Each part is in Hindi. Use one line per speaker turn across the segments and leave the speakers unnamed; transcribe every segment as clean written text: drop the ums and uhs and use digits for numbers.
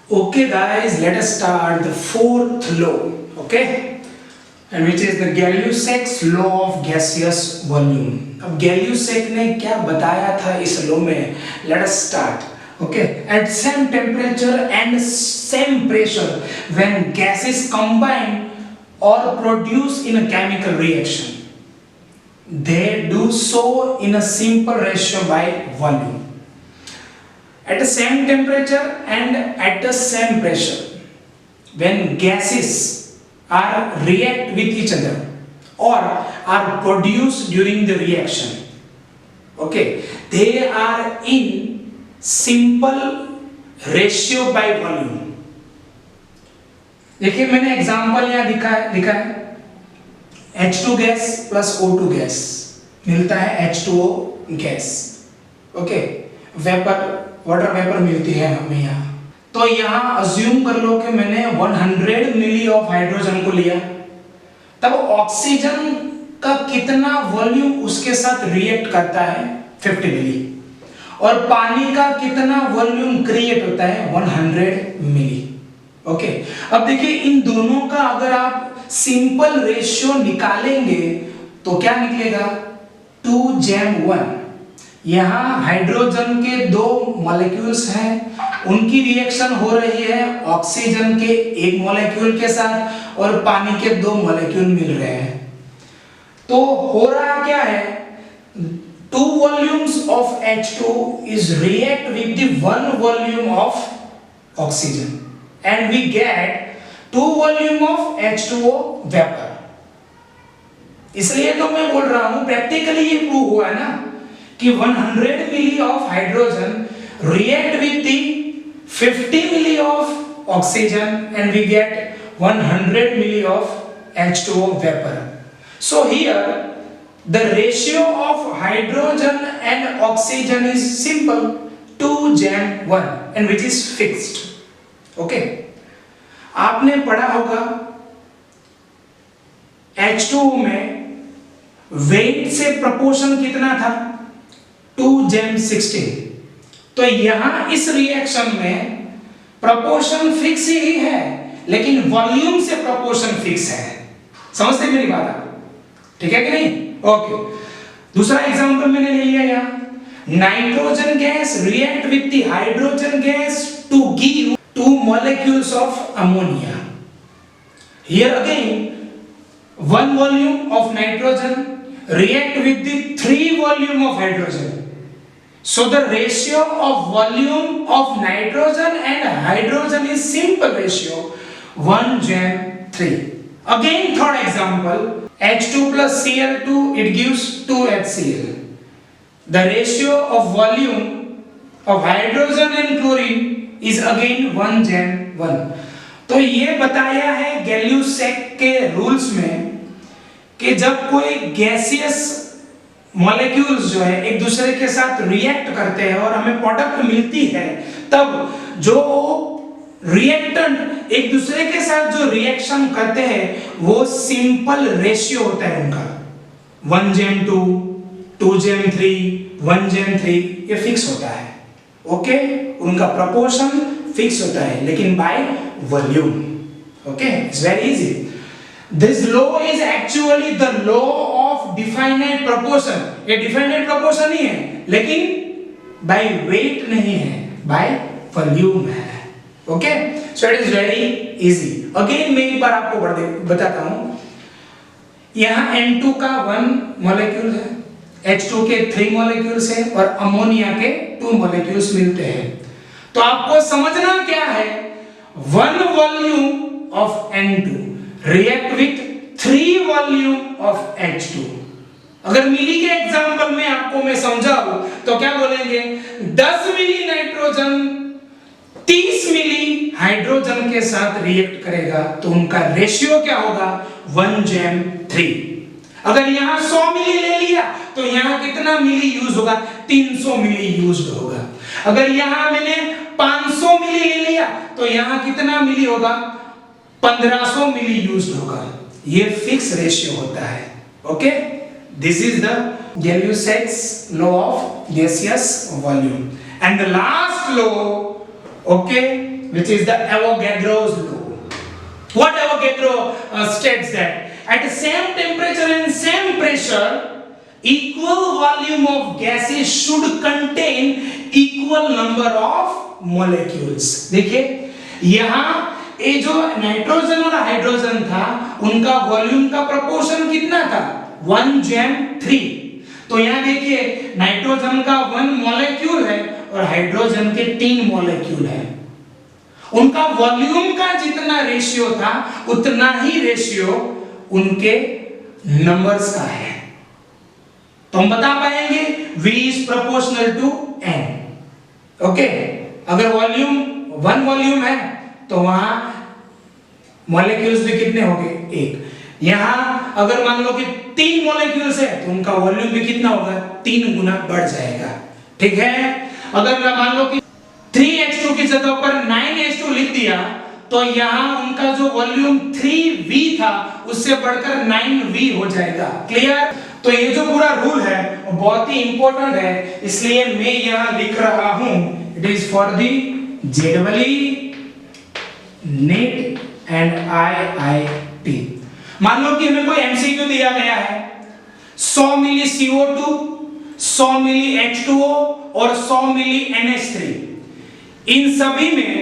Okay guys, let us start the fourth law, okay, and which is the Gay-Lussac's law of gaseous volume. अब Gay-Lussac ने क्या बताया था इस लॉ में? Let us start. Okay, at same temperature and same pressure, when gases combine or produce in a chemical reaction, they do so in a simple ratio by volume. At the same temperature and at the same pressure, when gases are react with each other or are produced during the reaction, okay, they are in simple ratio by volume. देखिए मैंने एग्जांपल यहाँ लिखा है H2 gas plus O2 gas मिलता है H2O gas, okay, water vapour मिलती है हमें यहाँ। तो यहाँ अज्यूम कर लो कि मैंने 100 मिली ऑफ हाइड्रोजन को लिया, तब ऑक्सीजन का कितना वॉल्यूम उसके साथ रिएक्ट करता है 50 मिली, और पानी का कितना वॉल्यूम क्रिएट होता है 100 मिली, ओके। अब देखिए इन दोनों का अगर आप सिंपल रेशियो निकालेंगे तो क्या निकलेगा 2:1। यहाँ हाइड्रोजन के दो मॉलिक्यूल्स हैं, उनकी रिएक्शन हो रही है ऑक्सीजन के एक मॉलिक्यूल के साथ और पानी के दो मॉलिक्यूल मिल रहे हैं। तो हो रहा क्या है, 2 volumes of H2 is react with the 1 volume of oxygen and we get 2 volume of H2O vapor। इसलिए तो मैं बोल रहा हूं प्रैक्टिकली ये प्रूव हुआ है ना कि 100 milli of hydrogen react with the 50 milli of oxygen and we get 100 milli of H2O vapor। So here the ratio of hydrogen and oxygen is simple 2:1 and which is fixed, okay। आपने पढ़ा होगा H2O में वेट से प्रोपोर्शन कितना था 2:16। तो यहां इस रिएक्शन में प्रोपोर्शन फिक्स ही है लेकिन वॉल्यूम से प्रोपोर्शन फिक्स है। समझते मेरी बात आप? ठीक है कि नहीं? ओके। दूसरा एग्जांपल मैंने ले लिया यहां, nitrogen gas react with the hydrogen gas to give 2 molecules of ammonia। Here again 1 volume of nitrogen react with the 3 volume of hydrogen। So the ratio of volume of nitrogen and hydrogen is simple ratio 1:3। Again third example, H2 plus Cl2 it gives 2 HCl। The ratio of volume of hydrogen and chlorine is again 1:1। तो ये बताया है गैय-लुस्सैक के रूल्स में कि जब कोई गैसियस मॉलिक्यूल्स जो है एक दूसरे के साथ रिएक्ट करते हैं और हमें प्रोडक्ट मिलती है, तब जो रिएक्टेंट एक दूसरे के साथ जो रिएक्शन करते हैं वो सिंपल रेशियो होता है उनका 1:2, 2:3, 1:3, ये फिक्स होता है, ओके। उनका प्रोपोर्शन फिक्स होता है लेकिन by volume, okay. It's very easy. This law is actually the law of definite proportion. ये डिफाइनाइट प्रोपोर्शन ही है लेकिन बाय वेट नहीं है, बाय वॉल्यूम है, okay. So it is very easy. Again मैं एक बार आपको बताता हूं, यहां N2 का 1 मॉलिक्यूल है, H2 के 3 मॉलिक्यूल्स हैं और अमोनिया के 2 मॉलिक्यूल्स मिलते हैं। तो आपको समझना क्या है, 1 volume of N2 react with 3 volume of H2। अगर मिली के एग्जांपल में आपको मैं समझाऊं तो क्या बोलेंगे, 10 मिली नाइट्रोजन 30 मिली हाइड्रोजन के साथ रिएक्ट करेगा तो उनका रेशियो क्या होगा 1:3। अगर यहां 100 मिली ले लिया तो यहां कितना मिली यूज होगा 300 मिली यूज होगा। अगर यहां मैंने 500 मिली ले लिया तो यहां कितना मिली होगा 1500 मिली यूज होगा। ये फिक्स रेशियो होता है, okay. This is the Gay Lussac's law of gaseous volume and the last law, okay, which is the Avogadro's law. What Avogadro states that at the same temperature and same pressure, equal volume of gases should contain equal number of molecules. देखिए यहाँ ये जो नाइट्रोजन और हाइड्रोजन था उनका वॉल्यूम का प्रोपोर्शन कितना था 1:3। तो यहाँ देखिए नाइट्रोजन का 1 मॉलिक्यूल है और हाइड्रोजन के 3 मॉलिक्यूल है। उनका वॉल्यूम का जितना रेशियो था उतना ही रेशियो उनके नंबर्स का है। तो हम बता पाएंगे V is proportional to N। Okay, अगर वॉल्यूम 1 वॉल्यूम है तो वहां मॉलिक्यूल्स भी कितने होंगे 1। यहां अगर मान लो कि 3 मॉलिक्यूल्स है तो उनका वॉल्यूम भी कितना होगा 3 गुना बढ़ जाएगा। ठीक है, अगर मान लो कि 3H2 की जगह पर 9H2 लिख दिया तो यहां उनका जो वॉल्यूम 3V था उससे बढ़कर 9V हो जाएगा। क्लियर? तो ये जो पूरा रूल है वो बहुत ही इंपॉर्टेंट है, इसलिए मैं यहां लिख रहा हूं it is for the JEE, NEET and IIT। मान लो कि हमें कोई MCQ दिया गया है 100 मिली CO2, 100 मिली H2O और 100 मिली NH3। इन सभी में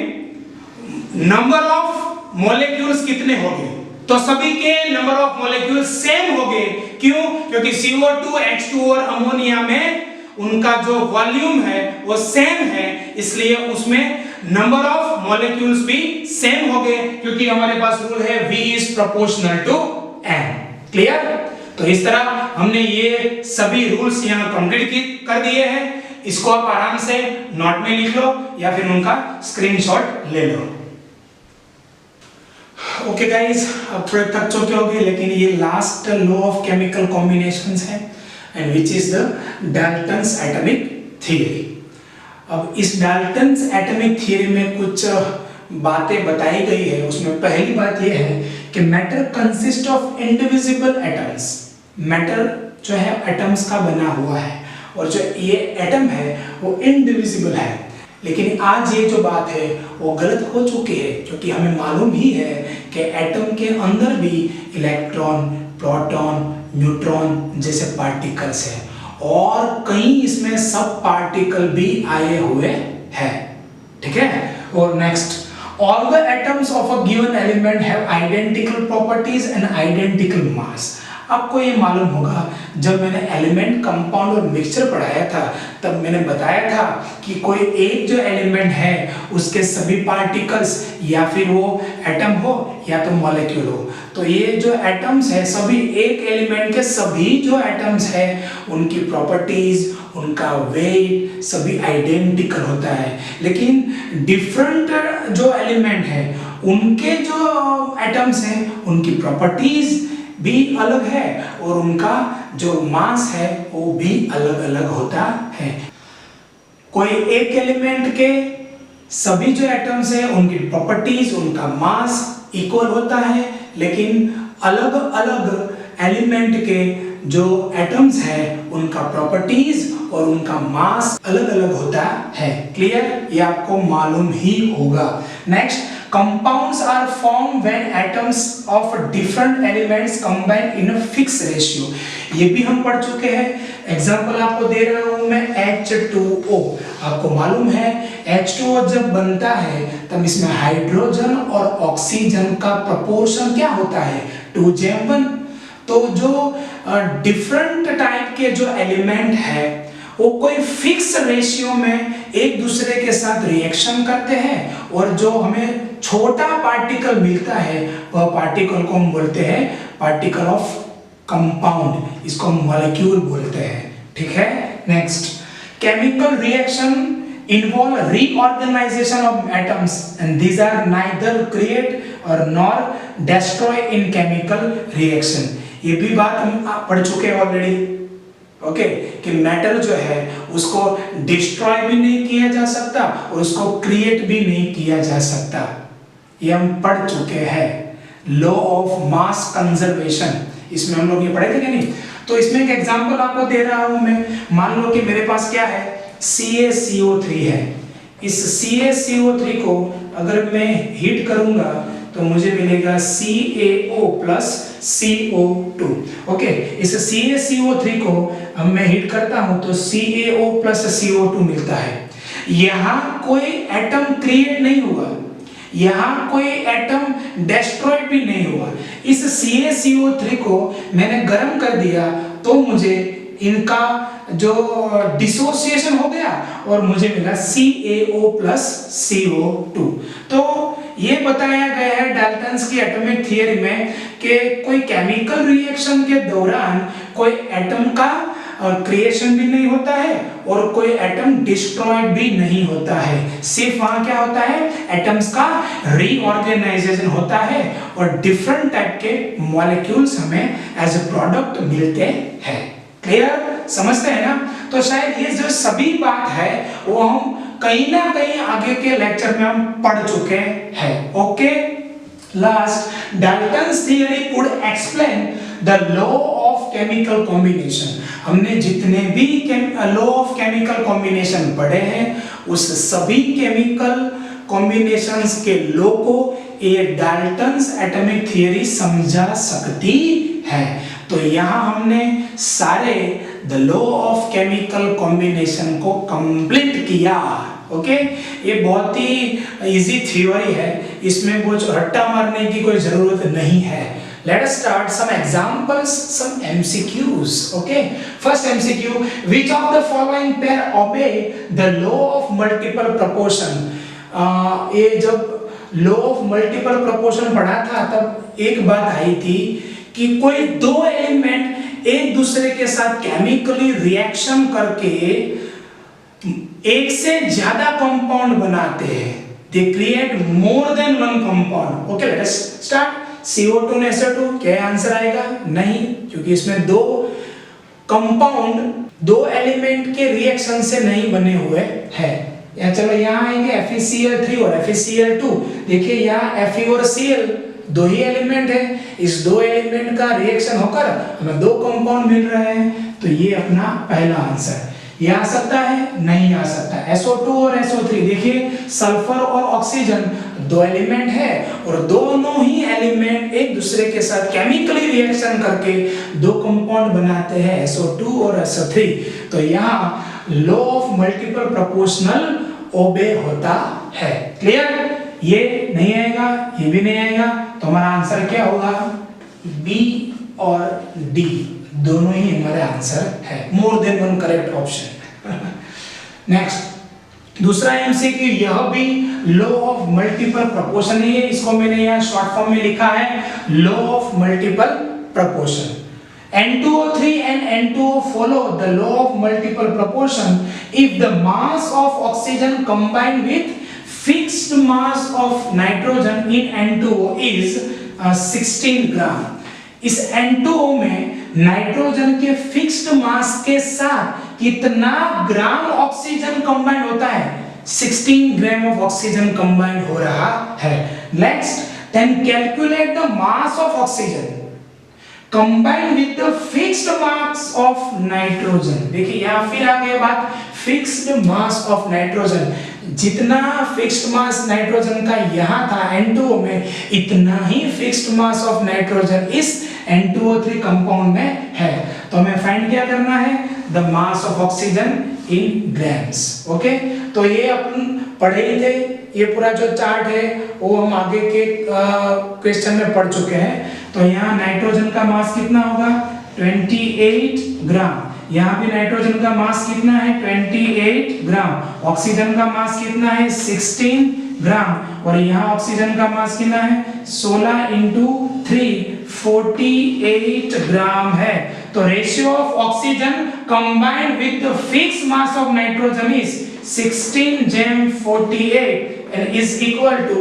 नंबर ऑफ मॉलिक्यूल्स कितने होंगे? तो सभी के नंबर ऑफ मॉलिक्यूल्स सेम होंगे। क्यों? क्योंकि CO2, H2O और अमोनिया में उनका जो वॉल्यूम है वो सेम है, इसलिए उसमें नंबर ऑफ मॉलिक्यूल्स भी सेम होंगे, क्योंकि हमारे पास रूल है V is proportional to N। Clear? तो इस तरह हमने ये सभी रूल्स यहाँ कंप्लीट कर दिए हैं। इसको आप आराम से नोट में लिख लो या फिर उनका स्क्रीनशॉट ले लो। ओके गाइस, अब थोड़े थक चुके होंगे, लेकिन ये last law of chemical combinations है and which is the Dalton's atomic theory. अब इस डाल्टन्स एटॉमिक थ्योरी में कुछ बातें बताई गई है। उसमें पहली बात ये है कि matter consist of indivisible atoms. Matter जो है एटम्स का बना हुआ है और जो ये एटम है वो इनडिविजिबल है। लेकिन आज ये जो बात है वो गलत हो चुकी है, क्योंकि हमें मालूम ही है कि एटम के अंदर भी इलेक्ट्रॉन, प्रोटॉन, न्यूट्रॉन जैसे पार्टिकल्स हैं और कई इसमें सब पार्टिकल भी आए हुए हैं। ठीक है? और next, all the atoms of a given element have identical properties and identical mass। आपको ये मालूम होगा, जब मैंने एलिमेंट, कंपाउंड और मिक्सचर पढ़ाया था तब मैंने बताया था कि कोई एक जो एलिमेंट है उसके सभी पार्टिकल्स या फिर वो एटम हो या तो मॉलिक्यूल हो। तो ये जो एटम्स है सभी एक एलिमेंट के सभी जो एटम्स है उनकी प्रॉपर्टीज, उनका वेट सभी आइडेंटिकल होता है। लेकिन डिफरेंट जो एलिमेंट है उनके जो एटम्स हैं उनकी प्रॉपर्टीज भी अलग है और उनका जो मास है वो भी अलग अलग होता है। कोई एक एलिमेंट के सभी जो एटम्स है उनकी प्रॉपर्टीज, उनका मास इक्वल होता है, लेकिन अलग अलग एलिमेंट के जो एटम्स है उनका प्रॉपर्टीज और उनका मास अलग अलग होता है। क्लियर? ये आपको मालूम ही होगा। Next, compounds are formed when atoms of different elements combine in a fixed ratio। ये भी हम पढ़ चुके हैं। एग्जांपल आपको दे रहा हूं मैं H2O। आपको मालूम है H2O जब बनता है तब इसमें हाइड्रोजन और ऑक्सीजन का प्रोपोर्शन क्या होता है 2:1। तो जो डिफरेंट टाइप के जो एलिमेंट है वो कोई फिक्स रेशियो में एक दूसरे के साथ रिएक्शन करते हैं और जो हमें छोटा पार्टिकल मिलता है वह पार्टिकल को हम बोलते हैं पार्टिकल ऑफ कंपाउंड, इसको मॉलिक्यूल बोलते हैं। ठीक है? Next, chemical reaction involve reorganization of atoms and these are neither create or nor destroy in chemical reaction। ये भी बात हम पढ़ चुके हैं ऑलरेडी। ओके, कि मैटर जो है उसको डिस्ट्रॉय भी नहीं किया जा सकता और उसको क्रिएट भी नहीं किया जा सकता। ये हम पढ़ चुके हैं। लॉ ऑफ मास कंजर्वेशन, इसमें हम लोग ये पढ़े थे कि नहीं? तो इसमें एक एग्जांपल आपको दे रहा हूं मैं। मान लो कि मेरे पास क्या है CaCO3 है। इस CaCO3 को अगर मैं हीट करूंगा तो मुझे मिलेगा CaO प्लस CO2। ओके, इस CaCO3 को अब मैं हीट करता हूं तो CaO प्लस CO2 मिलता है। यहां कोई एटम क्रिएट नहीं हुआ, यहां कोई एटम डिस्ट्रॉयड भी नहीं हुआ। इस CaCO3 को मैंने गर्म कर दिया तो मुझे इनका जो डिसोसिएशन हो गया और मुझे मिला CaO प्लस CO2। तो ये बताया गया है डाल्टन्स की एटॉमिक थ्योरी में कि कोई केमिकल रिएक्शन के दौरान कोई एटम का क्रिएशन भी नहीं होता है और कोई एटम डिस्ट्रॉयड भी नहीं होता है। सिर्फ वहां क्या होता है, एटम्स का रीऑर्गेनाइजेशन होता है और डिफरेंट टाइप के मॉलिक्यूल्स हमें एज अ प्रोडक्ट मिलते हैं। क्लियर, समझते हैं ना? तो शायद ये जो सभी बात है वो हम कहीं ना कहीं आगे के लेक्चर में हम पढ़ चुके हैं। Okay, last, Dalton's theory could explain the law of chemical combination. हमने जितने भी लॉ ऑफ केमिकल कॉम्बिनेशन पढ़े हैं उस सभी केमिकल कॉम्बिनेशंस के लॉ को ये डाल्टन्स एटॉमिक थ्योरी समझा सकती है। तो यहाँ हमने सारे the law of chemical combination को कंप्लीट किया। ओके, ये बहुत ही इजी थ्योरी है, इसमें कुछ रट्टा मारने की कोई जरूरत नहीं है। Let us start some examples, some MCQs. Okay, first MCQ: which of the following pair obey the law of multiple proportion? ये जब law of multiple proportion पढ़ा था तब एक बात आई थी कि कोई दो एलिमेंट एक दूसरे के साथ केमिकली रिएक्शन करके एक से ज्यादा कंपाउंड बनाते हैं। They create more than one compound. Okay, let us start. CO2 ने SO2, क्या आंसर आएगा? नहीं, क्योंकि इसमें दो कंपाउंड दो एलिमेंट के रिएक्शन से नहीं बने हुए हैं। या चलो यहाँ आएंगे FeCl3 और FeCl2। देखिए यहाँ Fe और Cl दो ही एलिमेंट है, इस दो एलिमेंट का रिएक्शन होकर हमें दो कंपाउंड मिल रहे हैं। तो ये अपना पहला आंसर। ये आ सकता है? नहीं आ सकता। SO2 और SO3, देखिए सल्फर और ऑक्सीजन दो एलिमेंट है और दोनों ही एलिमेंट एक दूसरे के साथ केमिकली रिएक्शन करके दो कंपाउंड बनाते हैं, SO2 और SO3। तो यहाँ लॉ ऑफ मल्टीपल प्रोपोर्शनल ओबे होता है। क्लियर? ये नहीं आएगा, ये भी नहीं आएगा, तो हमारा आंसर क्या होगा? B और D दोनों ही हमारा आंसर है। More than one correct option. Next, दूसरा एमसीक्यू, यह भी लॉ ऑफ मल्टीपल प्रोपोर्शन है। इसको मैंने यहाँ शॉर्ट फॉर्म में लिखा है law of multiple proportion. N2O3 and N2O follow the law of multiple proportion if the mass of oxygen combined with fixed mass of nitrogen in N2O is 16 ग्राम। इस N2O में नाइट्रोजन के फिक्स्ड मास के साथ कितना ग्राम ऑक्सीजन कंबाइन होता है? 16 ग्राम ऑफ ऑक्सीजन कंबाइन हो रहा है। Next, then calculate the mass of oxygen combine with the fixed mass of nitrogen. देखिए यहाँ फिर आ गया बात फिक्स्ड मास ऑफ नाइट्रोजन। जितना फिक्स्ड मास नाइट्रोजन का यहाँ था N2O में, इतना ही फिक्स्ड मास ऑफ नाइट्रोजन इस N2O3 कंपाउंड में है। तो हमें फाइंड क्या करना है? The mass of oxygen in grams. Okay, तो ये अपन पढ़े ही थे, ये पूरा जो चार्ट है वो हम आगे के क्वेश्चन में पढ़ चुके हैं। तो यहाँ नाइट्रोजन का मास कितना होगा? 28 ग्राम। यहाँ भी नाइट्रोजन का मास कितना है? 28 ग्राम। ऑक्सीजन का मास कितना है? 16 ग्राम। और यहाँ ऑक्सीजन का मास कितना है? 16 into 3 48 ग्राम है। तो ratio of oxygen combined with the fixed mass of nitrogen is 16 jam 48 and is equal to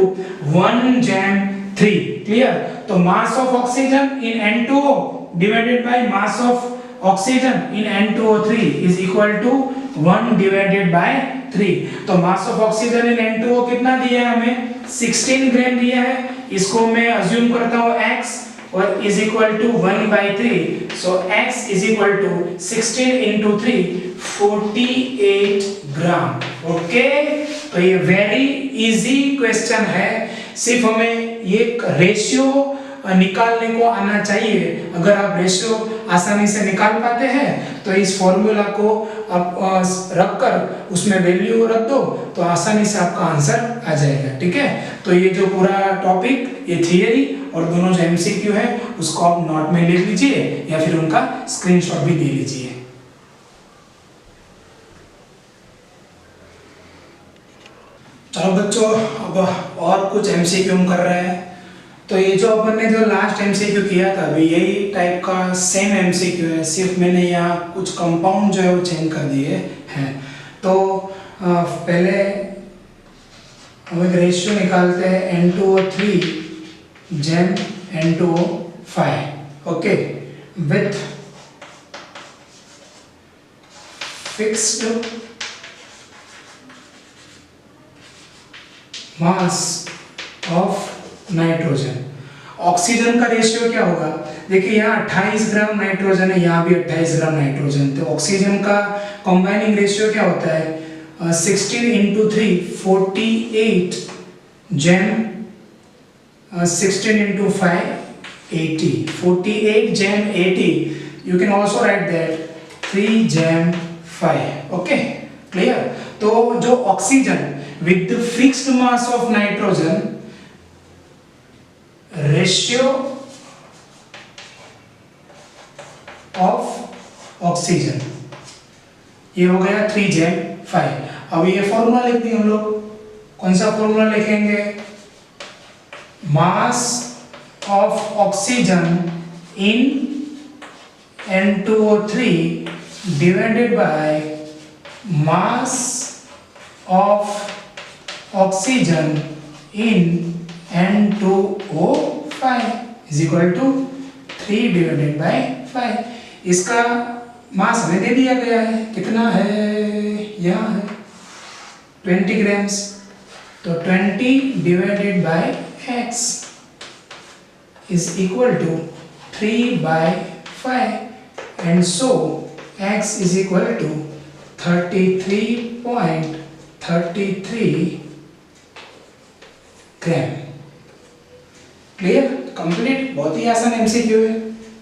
1 jam 3। Clear? तो मास of oxygen in N2O divided by mass of oxygen in N2O3 is equal to 1 divided by 3। तो mass of oxygen in N2O कितना दिया है हमें? 16 ग्राम दिया है। इसको मैं अज्यूम करता हूँ x और is equal to 1 by 3। so x is equal to 16 into 3 48 gram. Okay, तो ये वेरी इजी क्वेश्चन है, सिर्फ हमें ये रेशियो निकालने को आना चाहिए। अगर आप रेशियो आसानी से निकाल पाते हैं तो इस फॉर्मूला को आप रखकर उसमें वैल्यू रख दो तो आसानी से आपका आंसर आ जाएगा। ठीक है, तो ये जो पूरा टॉपिक, ये थियरी और दोनों जो एमसीक्यू है उसको आप नोट में लिख लीजिए या फिर उनका स्क्रीनशॉट भी ले लीजिए। चलो बच्चों, अब और कुछ एमसीक्यू हम कर रहे हैं। तो ये जो अपन ने जो लास्ट एमसीक्यू किया था अभी यही टाइप का सेम एमसीक्यू है, सिर्फ मैंने यहाँ कुछ कंपाउंड जो है वो चेंज कर दिए हैं। तो पहले हम एक रेशियो निकालते हैं N2O3 जेम N2O5, okay, with fixed mass of nitrogen. Oxygen का रेशियो क्या होगा? देखिए यहाँ 28 ग्राम नाइट्रोजन है, यहाँ भी 28 ग्राम नाइट्रोजन, तो ऑक्सीजन का कंबाइनिंग रेशियो क्या होता है? 16 into 3 48 जेम 16 into 5 80, 48 जेम 80, you can also write that 3 जेम 5, ओके, क्लियर। तो जो oxygen with the fixed mass of nitrogen, ratio of oxygen, ये हो गया 3 जेम 5। अब ये फॉर्मूला लिख दिए हम लोग। कौन सा फॉर्मूला लिखेंगे? मास of oxygen in N2O3 divided by mass of oxygen in N2O5 is equal to 3 divided by 5। इसका मास हमें दे दिया गया है, कितना है? यहाँ है 20 ग्राम्स, तो 20 divided by x is equal to 3 by 5 and so x is equal to 33.33 gram. Clear, complete, बहुत ही आसान एमसीक्यू है।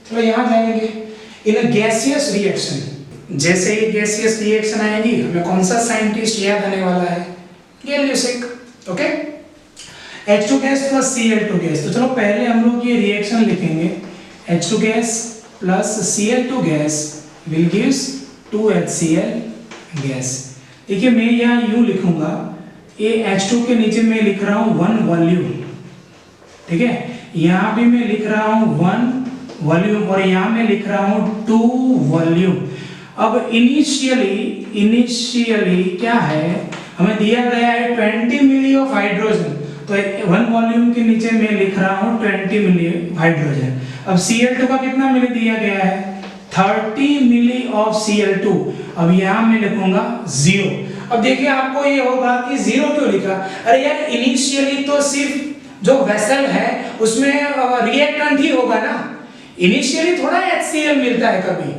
चलो यहाँ जाएंगे। इन अ गैसियस रिएक्शन, जैसे ही गैसियस रिएक्शन आएगी हमें कौन सा साइंटिस्ट याद आने वाला है? गैलियोसिक, okay, H2 gas plus Cl2 gas. तो चलो पहले हम लोग ये रिएक्शन लिखेंगे, H2 gas plus Cl2 gas will gives 2HCl gas. देखिए मैं यहाँ यूं लिखूंगा, ये H2 के नीचे मैं लिख रहा हूँ 1 वॉल्यूम, ठीक है, यहाँ भी मैं लिख रहा हूँ 1 वॉल्यूम और यहाँ मैं लिख रहा हूँ 2 वॉल्यूम। अब इनिशियली क्या है, हमें दिया गया है 20 मिली ऑफ हाइड्रोजन, तो 1 वॉल्यूम के नीचे मैं लिख रहा हूँ 20 मिली हाइड्रोजन। अब Cl2 का कितना मिली दिया गया है? 30 मिली ऑफ Cl2। अब यहाँ मैं लिखूंगा 0। अब देखिए आपको ये होगा कि 0 क्यों लिखा? अरे यार इनिशियली तो सिर्फ जो वेसल है उसमें रिएक्टेंट ही होगा ना, इनिशियली थोड़ा HCl मिलता है। कभी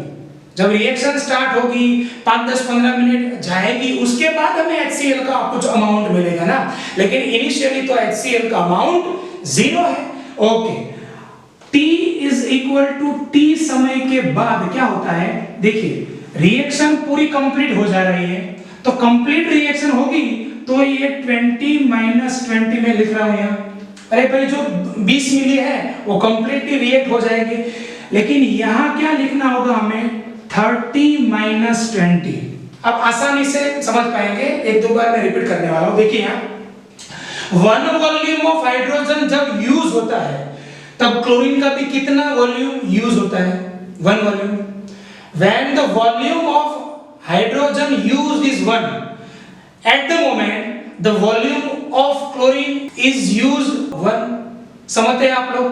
जब रिएक्शन स्टार्ट होगी 5-10-15 मिनट जाएगी उसके बाद हमें HCl का कुछ अमाउंट मिलेगा ना, लेकिन इनिशियली तो HCl का अमाउंट 0 है। Okay, T is equal to T समय के बाद क्या होता है? देखिए रिएक्शन पूरी कंप्लीट हो जा रही है, तो कंप्लीट रिएक्शन होगी तो ये 20 माइनस 20 में लिख रहा हूं यहाँ। अरे भाई जो 20 मिली है वो कंप्लीटली रिएक्ट हो जाएगी, लेकिन यहाँ क्या लिखना होगा हमें? 30 माइनस 20। अब आसानी से समझ पाएंगे, एक दो बार मैं रिपीट करने वाला हूं। देखिए यहाँ 1 वॉल्यूम ऑफ हाइड्रोजन जब यूज होता है तब क्लोरीन का भी कितना वॉल्यूम यूज होता है? 1 volume. When the volume of hydrogen used is 1, at the moment the volume of chlorine is used 1। समझते हैं आप लोग?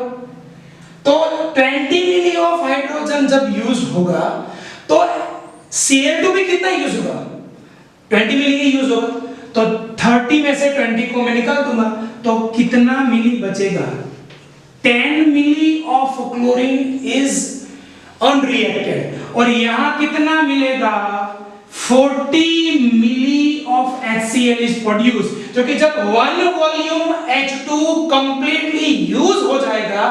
तो 20 मिली ऑफ हाइड्रोजन जब यूज होगा तो Cl2 भी कितना यूज होगा? 20 मिली ही यूज होगा, तो 30 में से 20 को मैं निकाल दूंगा तो कितना मिली बचेगा? 10 मिली ऑफ क्लोरीन इज अनरिएक्टेड और यहां कितना मिलेगा? 40 मिली of HCl HCl is produced, जो कि जब 1 वॉल्यूम H2 कंप्लीटली यूज हो जाएगा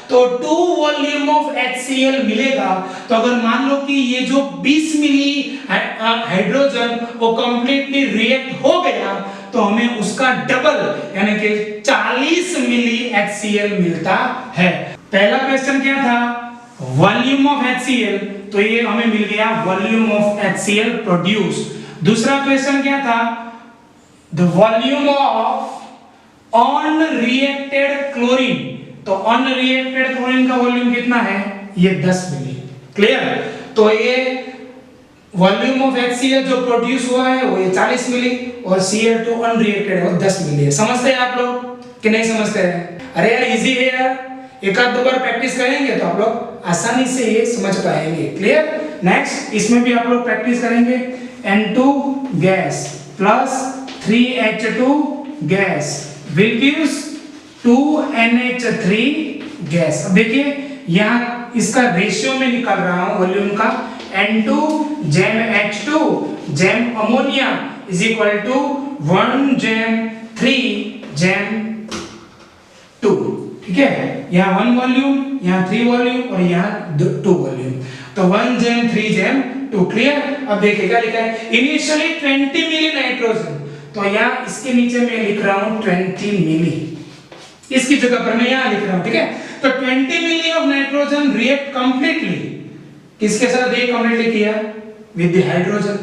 तो 2 वॉल्यूम ऑफ HCl मिलेगा। तो अगर मान लो कि ये जो 20 मिली हाइड्रोजन वो कंप्लीटली रिएक्ट हो गया तो हमें उसका डबल यानी कि 40 मिली HCl मिलता है। पहला क्वेश्चन क्या था, वॉल्यूम ऑफ HCl, तो ये हमें मिल गया वॉल्यूम ऑफ HCl प्रोड्यूस। दूसरा क्वेश्चन क्या था, the volume of unreacted chlorine, तो अनरिएक्टेड क्लोरीन का वॉल्यूम कितना है, ये 10 मिली। क्लियर, तो ये वॉल्यूम ऑफ HCl जो प्रोड्यूस हुआ है वो ये 40 मिली और Cl2 अनरिएक्टेड है वो 10 मिली है। समझते हैं आप लोग कि नहीं समझते हैं? अरे यार इजी है यार, एक आध दो बार प्रैक्टिस करेंगे तो आप लोग आसानी से ये समझ पाएंगे। क्लियर, नेक्स्ट इसमें भी आप लोग प्रैक्टिस करेंगे। N2 gas plus 3H2 gas will gives 2NH3 gas. अब देखिए यहाँ इसका रेशियो में निकाल रहा हूँ वॉल्यूम का, N2 जैम H2 जैम अमोनिया इज इक्वल टू 1 जैम 3 जैम 2। ठीक है, यहाँ 1 वॉल्यूम, यहाँ 3 वॉल्यूम और यहाँ 2 वॉल्यूम, तो 1 जैम 3 जैम 2। क्लियर, अब देखिए क्या लिखा है, इनिशियली 20 मिली नाइट्रोजन, तो यहाँ इसके नीचे मैं लिख रहा हूँ 20 मिली, इसकी जगह पर मैं यहाँ लिख रहा हूँ। ठीक है, तो 20 मिली ऑफ नाइट्रोजन रिएक्ट कंप्लीटली, किसके साथ ये कंप्लीटली किया, with the hydrogen.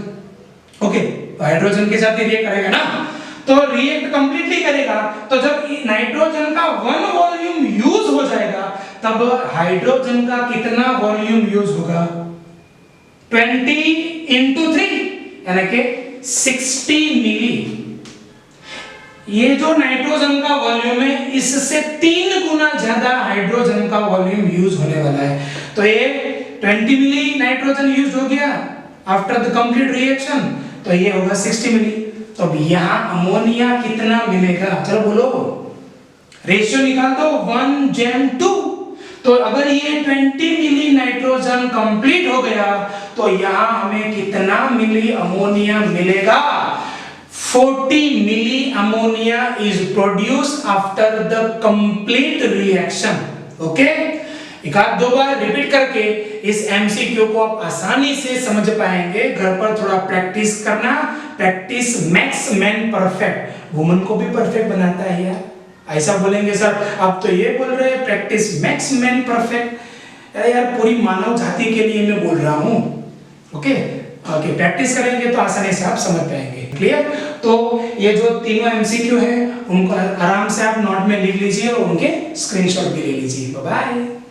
Okay, hydrogen के साथ ही रिएक्ट करेगा ना, तो रिएक्ट कंप्लीटली करेगा। तो जब नाइट्रोजन का 1 वॉल्यूम यूज हो जाएगा तब हाइड्रोजन का कितना वॉल्यूम यूज होगा, 20 into 3 यानी कि 60 मिली। ये जो नाइट्रोजन का वॉल्यूम है इससे 3 गुना ज्यादा हाइड्रोजन का वॉल्यूम यूज होने वाला है। तो ये 20 मिली नाइट्रोजन यूज हो गया आफ्टर द कंप्लीट रिएक्शन, तो ये होगा 60 मिली। तो अब यहाँ अमोनिया कितना मिलेगा, चलो बोलो, रेशियो निकाल दो 1 जैम 2। तो अगर ये 20 मिली नाइट्रोजन कंप्लीट हो गया तो यहाँ हमें कितना मिली अमोनिया मिलेगा, 40 milli ammonia is produce after the complete reaction. Okay, एक आध दो बार रिपीट करके इस एमसीक्यू को आप आसानी से समझ पाएंगे। घर पर थोड़ा प्रैक्टिस करना, practice makes man perfect, woman को भी परफेक्ट बनाता है यार। ऐसा बोलेंगे सर आप तो ये बोल रहे हैं प्रैक्टिस मेक्स मैन परफेक्ट, यार पूरी मानव जाति के लिए मैं बोल रहा हूँ। ओके, प्रैक्टिस करेंगे तो आसानी से आप समझ पाएंगे। क्लियर, तो ये जो तीनों एमसीक्यू है उनको आराम से आप नोट में लिख लीजिए और उनके स्क्रीनशॉट भी ले लीजिए। Bye bye.